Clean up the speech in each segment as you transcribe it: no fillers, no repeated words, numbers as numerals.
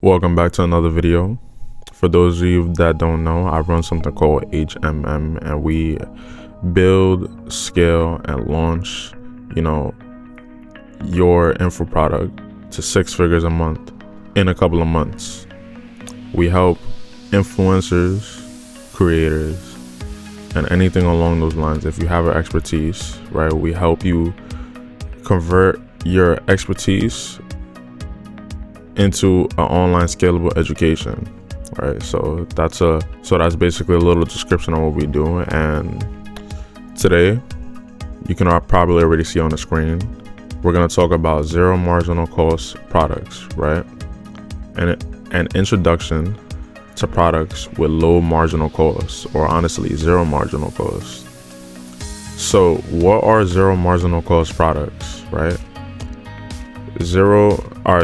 Welcome back to another video. For those of you that don't know, I run something called HMM, and we build, scale, and launch, your info product to 6 figures a month in a couple of months. We help influencers, creators, and anything along those lines. If you have an expertise, right, we help you convert your expertise into an online scalable education, right? So that's basically a little description of what we do. And today, you can probably already see on the screen, we're going to talk about zero marginal cost products, right? And an introduction to products with low marginal costs, or honestly zero marginal costs. So what are zero marginal cost products, right?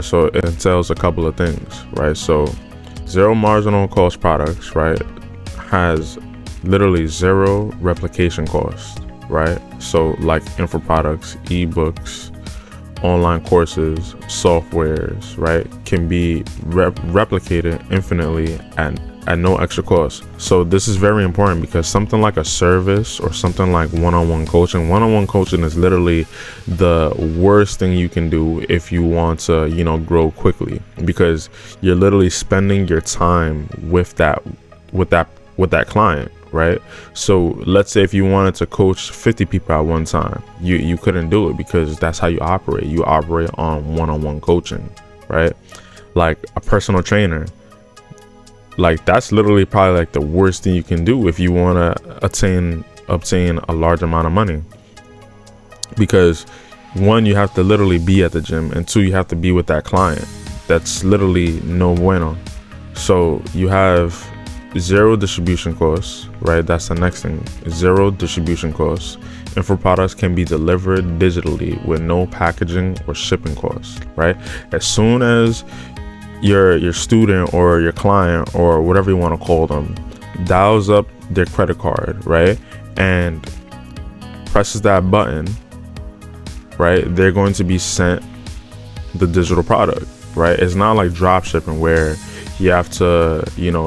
So it entails a couple of things, right? So zero marginal cost products, right, has literally zero replication cost, right? So like info products, ebooks, online courses, softwares, right, can be replicated infinitely at no extra cost. So this is very important because something like a service or something like one-on-one coaching is literally the worst thing you can do if you want to, grow quickly, because you're literally spending your time with that client, right? So let's say if you wanted to coach 50 people at one time, you couldn't do it because that's how you operate. You operate on one-on-one coaching, right? Like a personal trainer, like that's literally probably like the worst thing you can do if you want to obtain a large amount of money, because one, you have to literally be at the gym, and two, you have to be with that client. That's literally no bueno. So you have zero distribution costs, right? That's the next thing. Zero distribution costs. Info products can be delivered digitally with no packaging or shipping costs, right? As soon as your student or your client or whatever you want to call them dials up their credit card, right, and presses that button, right, they're going to be sent the digital product, right? It's not like drop shipping where you have to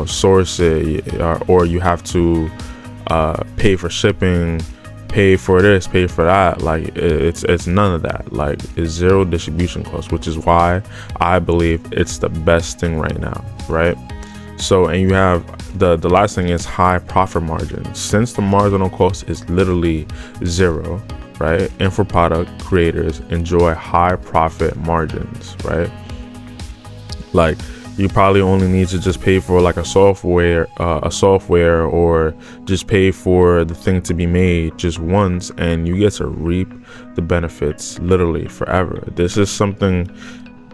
source it, or you have to pay for shipping, pay for this, pay for that. Like it's none of that. Like it's zero distribution costs, which is why I believe it's the best thing right now, right? So, and you have the last thing is high profit margin. Since the marginal cost is literally zero, right, info product creators enjoy high profit margins, right? Like you probably only need to just pay for like a software, or just pay for the thing to be made just once, and you get to reap the benefits literally forever. This is something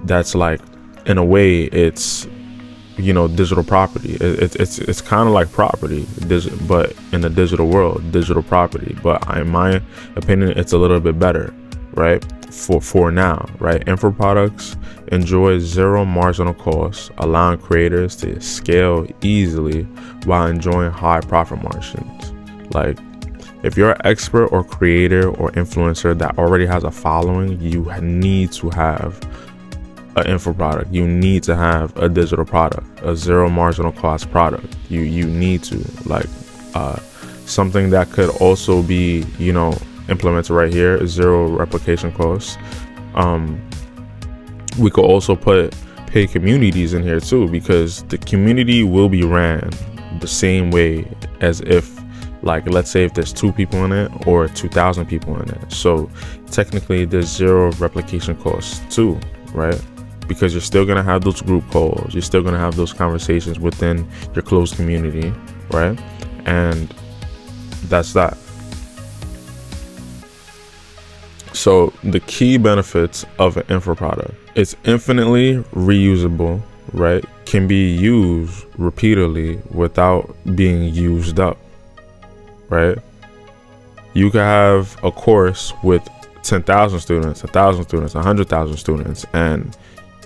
that's like, in a way, it's digital property. It's kind of like property, but in the digital world, digital property. But in my opinion, it's a little bit better, right? For now, right? Info products enjoy zero marginal costs, allowing creators to scale easily while enjoying high profit margins. Like if you're an expert or creator or influencer that already has a following, you need to have an info product. You need to have a digital product, a zero marginal cost product. You need to, like something that could also be implemented right here, zero replication costs. We could also put paid communities in here too, because the community will be ran the same way as if, like, let's say if there's 2 people in it or 2,000 people in it. So technically there's zero replication costs too, right? Because you're still going to have those group calls. You're still going to have those conversations within your close community, right? And that's that. So the key benefits of an info product: it's infinitely reusable, right? Can be used repeatedly without being used up, right? You could have a course with 10,000 students, 1,000 students, 100,000 students, and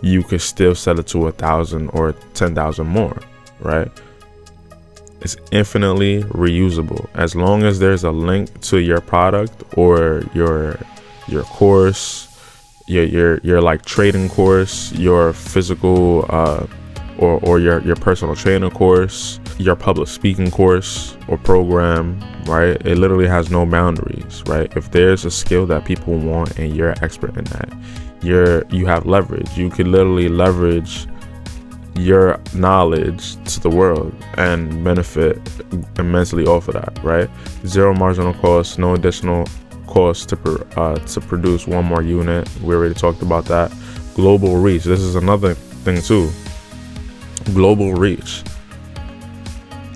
you could still sell it to 1,000 or 10,000 more, right? It's infinitely reusable as long as there's a link to your product or your course, your like trading course, your physical or your personal trainer course, your public speaking course or program, right? It literally has no boundaries, right? If there's a skill that people want and you're an expert in that, you have leverage. You could literally leverage your knowledge to the world and benefit immensely off of that, right? Zero marginal cost, no additional cost to produce one more unit. We already talked about that. Global reach. This is another thing too. Global reach.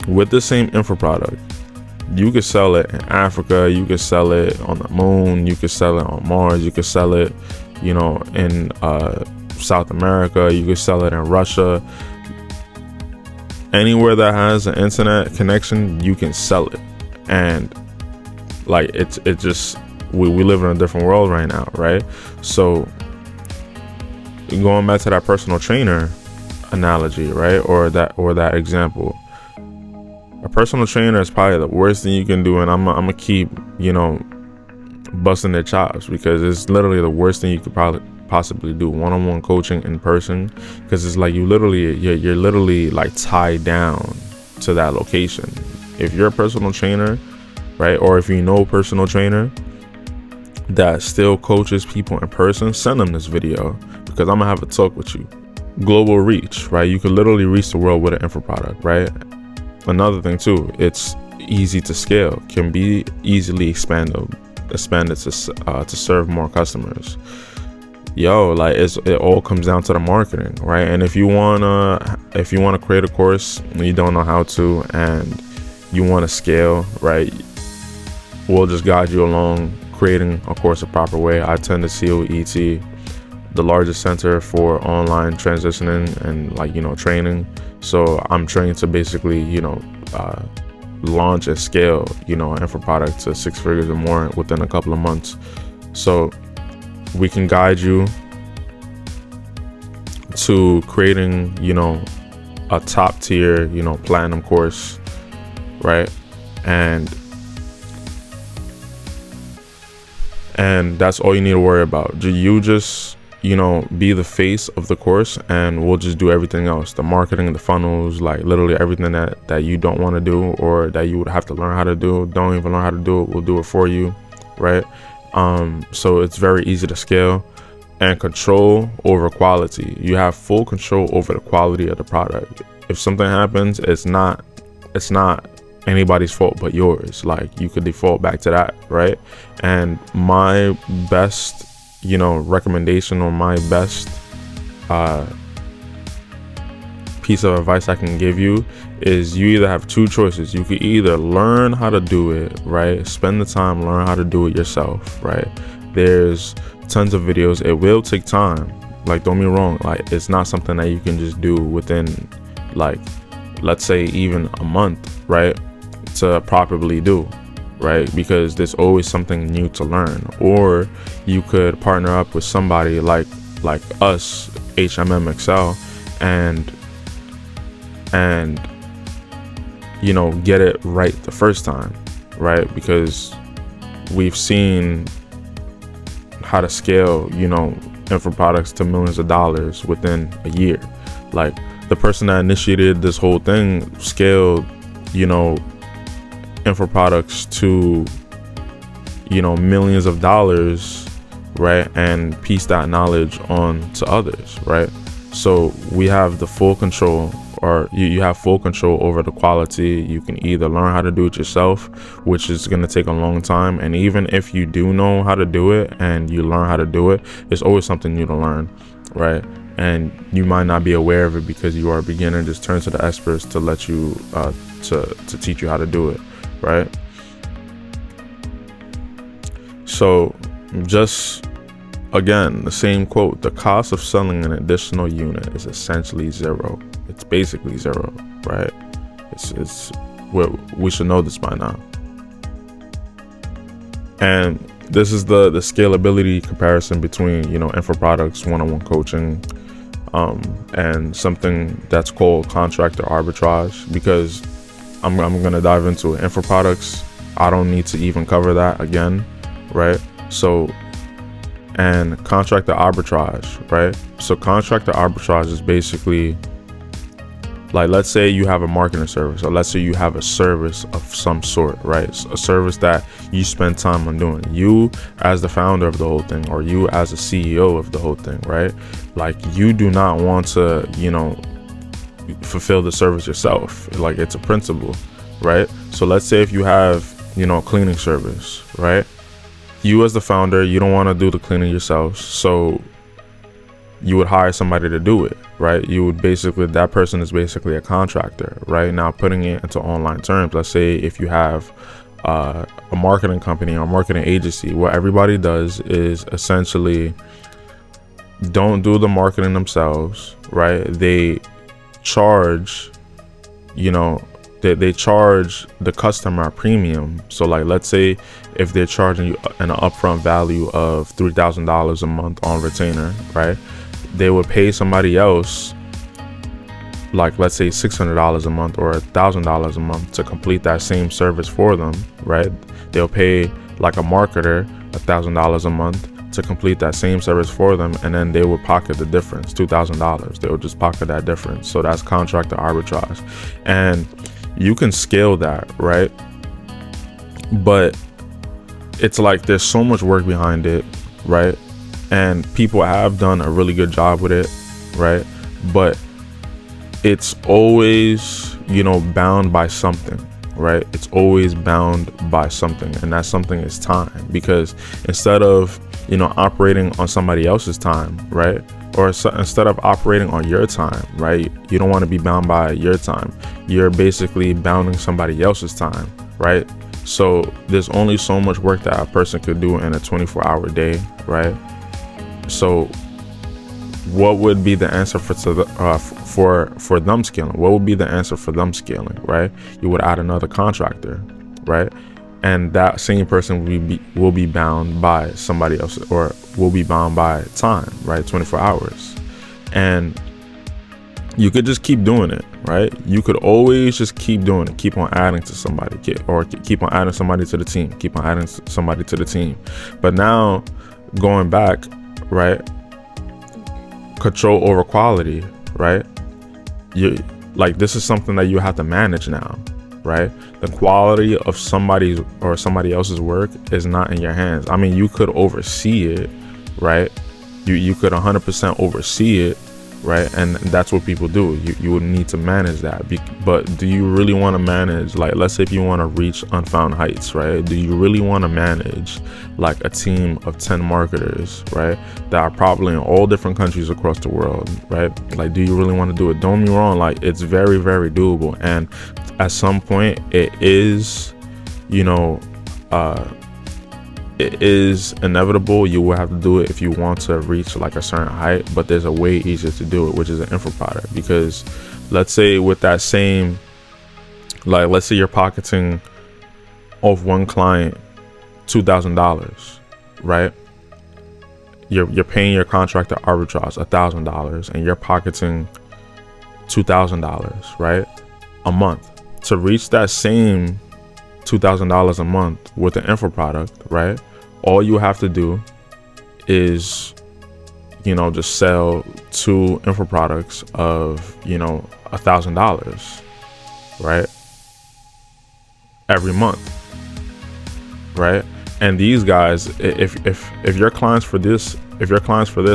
With the same info product, you could sell it in Africa, you could sell it on the moon, you could sell it on Mars, you could sell it, you know, in South America, you could sell it in Russia. Anywhere that has an internet connection, you can sell it. And like it just we live in a different world right now, right? So going back to that personal trainer analogy, right, or that example, a personal trainer is probably the worst thing you can do, and I'm gonna keep, you know, busting their chops, because it's literally the worst thing you could possibly do, one-on-one coaching in person, because it's like you're literally like tied down to that location. If you're a personal trainer, right, or if you know a personal trainer that still coaches people in person, send them this video, because I'm gonna have a talk with you. Global reach, right? You could literally reach the world with an info product, right? Another thing too, it's easy to scale, can be easily expanded to serve more customers. Like it all comes down to the marketing, right? And if you wanna create a course and you don't know how to, and you want to scale, right, we'll just guide you along creating a course the proper way. I attend the COET, the largest center for online transitioning and, like, you know, training. So I'm trained to basically, you know, launch and scale, you know, an info product to 6 figures or more within a couple of months. So we can guide you to creating, you know, a top tier, you know, platinum course, right? And that's all you need to worry about. You just, you know, be the face of the course, and we'll just do everything else, the marketing, the funnels, like literally everything that you don't want to do, or that you would have to learn how to do. Don't even learn how to do it, we'll do it for you, right? So it's very easy to scale. And control over quality. You have full control over the quality of the product. If something happens, it's not anybody's fault but yours. Like, you could default back to that, right? And my best, you know, recommendation, or my best piece of advice I can give you is, you either have two choices. You could either learn how to do it, right? Spend the time, learn how to do it yourself, right? There's tons of videos. It will take time. Like, don't be wrong. Like, it's not something that you can just do within, like, let's say even a month, right? To properly do, right? Because there's always something new to learn. Or you could partner up with somebody like us, HMMXL, and you know, get it right the first time, right? Because we've seen how to scale, you know, info products to millions of dollars within a year. Like, the person that initiated this whole thing scaled, you know, info products to, you know, millions of dollars, right? And piece that knowledge on to others, right? So we have the full control, or you have full control over the quality. You can either learn how to do it yourself, which is going to take a long time. And even if you do know how to do it and you learn how to do it, it's always something new to learn, right? And you might not be aware of it because you are a beginner. Just turn to the experts to let you, to teach you how to do it, right? So just, again, the same quote: the cost of selling an additional unit is essentially zero. It's basically zero, right? It's we should know this by now. And this is the scalability comparison between, you know, info products, one-on-one coaching, and something that's called contractor arbitrage, because I'm gonna dive into it. Info products, I don't need to even cover that again, right? So, and contractor arbitrage, right? So contractor arbitrage is basically Like, let's say you have a marketing service, or let's say you have a service of some sort, right? A service that you spend time on doing. You as the founder of the whole thing, or you as a CEO of the whole thing, right? Like, you do not want to, fulfill the service yourself. Like, it's a principle, right? So let's say if you have, a cleaning service, right? You as the founder, you don't want to do the cleaning yourself, so you would hire somebody to do it, right? That person is basically a contractor, right? Now, putting it into online terms, let's say if you have a marketing company or marketing agency, what everybody does is essentially don't do the marketing themselves, right? They charge, they charge the customer a premium. So like, let's say if they're charging you an upfront value of $3,000 a month on retainer, right? They would pay somebody else, like, let's say $600 a month or $1,000 a month to complete that same service for them, right? They'll pay like a marketer $1,000 a month to complete that same service for them, and then they would pocket the difference, $2,000. They would just pocket that difference. So that's contractor arbitrage, and you can scale that, right? But it's like there's so much work behind it, right? And people have done a really good job with it, right? But it's always, bound by something, right? It's always bound by something, and that something is time. Because instead of, operating on somebody else's time, right? Or instead of operating on your time, right? You don't want to be bound by your time. You're basically bounding somebody else's time, right? So there's only so much work that a person could do in a 24-hour day, right? So what would be the answer for them scaling? What would be the answer for them scaling, right? You would add another contractor, right? And that same person will be bound by somebody else, or will be bound by time, right? 24 hours. And you could just keep doing it, right? You could always just keep doing it, keep on adding to somebody, or keep on adding somebody to the team, keep on adding somebody to the team. But now going back, right? Control over quality, right? This is something that you have to manage now, right? The quality of somebody else's work is not in your hands. I mean, you could oversee it, right? You could 100% oversee it, right? And that's what people do. You would need to manage that. But do you really want to manage, like, let's say if you want to reach unfound heights, right? Do you really want to manage like a team of 10 marketers, right? That are probably in all different countries across the world, right? Like, do you really want to do it? Don't get me wrong, like, it's very, very doable. And at some point it is, it is inevitable. You will have to do it if you want to reach like a certain height, but there's a way easier to do it, which is an info product. Because let's say with that same, like, let's say you're pocketing off one client $2,000, right? You're paying your contractor arbitrage $1,000, and you're pocketing $2,000, right? A month. To reach that same $2,000 a month with an info product, right? All you have to do is, just sell 2 info products of, $1,000, right? Every month, right? And these guys, if your clients for this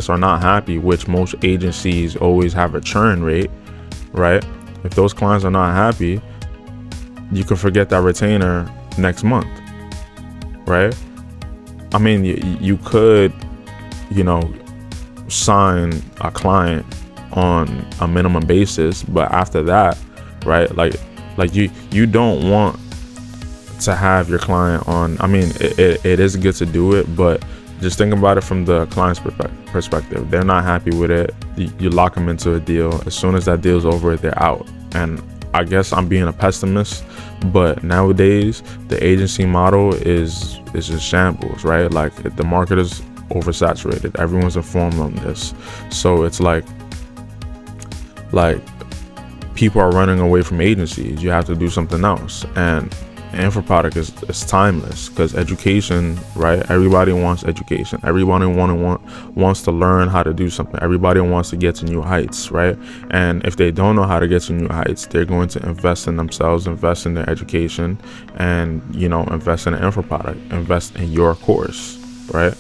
are not happy, which most agencies always have a churn rate, right? If those clients are not happy, you can forget that retainer next month, right? I mean, you could, sign a client on a minimum basis, but after that, right? Like you don't want to have your client on. I mean, it is good to do it, but just think about it from the client's perspective. They're not happy with it. You lock them into a deal. As soon as that deal's over, they're out. And I guess I'm being a pessimist, but nowadays the agency model is just shambles, right? Like, the market is oversaturated. Everyone's informed on this, so it's like people are running away from agencies. You have to do something else, and info product is timeless, because education, right? Everybody wants education. Everybody wants to learn how to do something. Everybody wants to get to new heights, right? And if they don't know how to get to new heights, they're going to invest in themselves, invest in their education, and, you know, invest in an info product, invest in your course, right?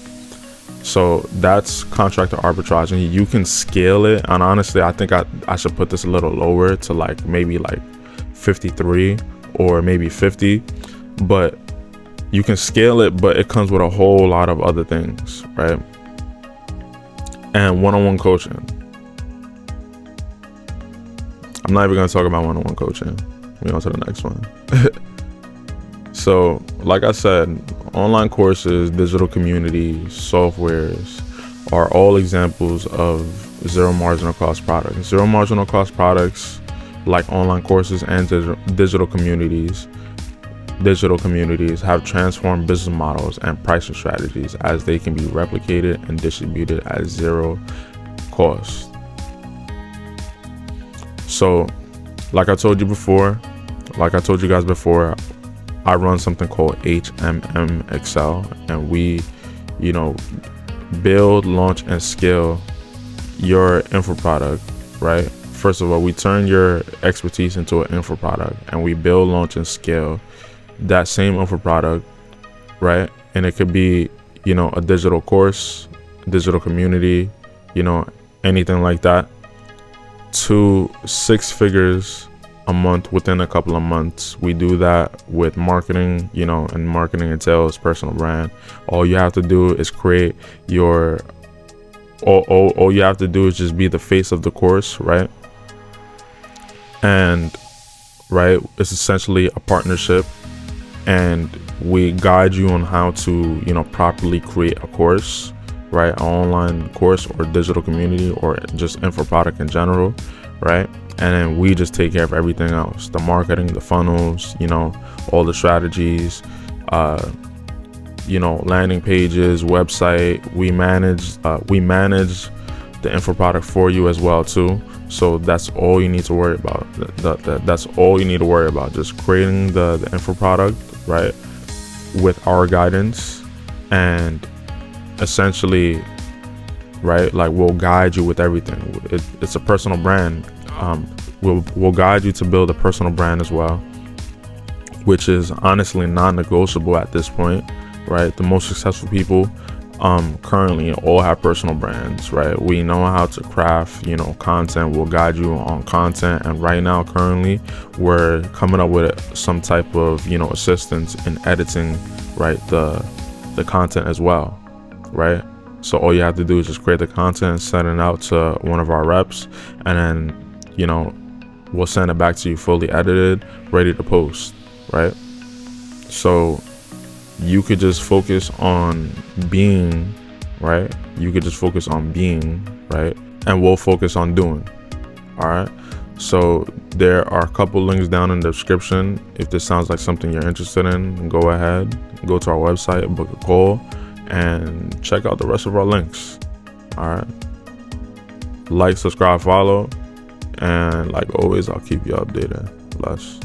So that's contractor arbitrage, and you can scale it. And honestly, I think I should put this a little lower to like maybe like 53 or maybe 50, but you can scale it, but it comes with a whole lot of other things, right? And one-on-one coaching. I'm not even going to talk about one-on-one coaching. We on to the next one. So like I said, online courses, digital communities, softwares are all examples of zero marginal cost products. Zero marginal cost products like online courses and digital communities have transformed business models and pricing strategies, as they can be replicated and distributed at zero cost. So like I told you guys before, I run something called HMM Excel, and we, you know, build, launch, and scale your info product, right? First of all, we turn your expertise into an info product, and we build, launch, and scale that same info product, right? And it could be, you know, a digital course, digital community, you know, anything like that, to 6 figures a month within a couple of months. We do that with marketing, you know, and marketing entails personal brand. All you have to do is create your, all you have to do is just be the face of the course, right? And right, it's essentially a partnership, and we guide you on how to, you know, properly create a course, right? An online course or digital community or just info product in general, right? And then we just take care of everything else, the marketing, the funnels, you know, all the strategies, you know, landing pages, website. We manage the info product for you as well too. So that's all you need to worry about. That's all you need to worry about. Just creating the info product, right, with our guidance, and essentially, right, like we'll guide you with everything. It's a personal brand. We'll guide you to build a personal brand as well, which is honestly non-negotiable at this point, right? The most successful people currently all have personal brands, right? We know how to craft, you know, content. We'll guide you on content, and right now currently we're coming up with some type of, you know, assistance in editing, right, the content as well, right? So all you have to do is just create the content, send it out to one of our reps, and then, you know, we'll send it back to you fully edited, ready to post, right? So you could just focus on being, right? You could just focus on being, right? And we'll focus on doing. All right. So there are a couple links down in the description. If this sounds like something you're interested in, go ahead, go to our website, book a call, and check out the rest of our links. All right. Like, subscribe, follow. And like always, I'll keep you updated. Bless.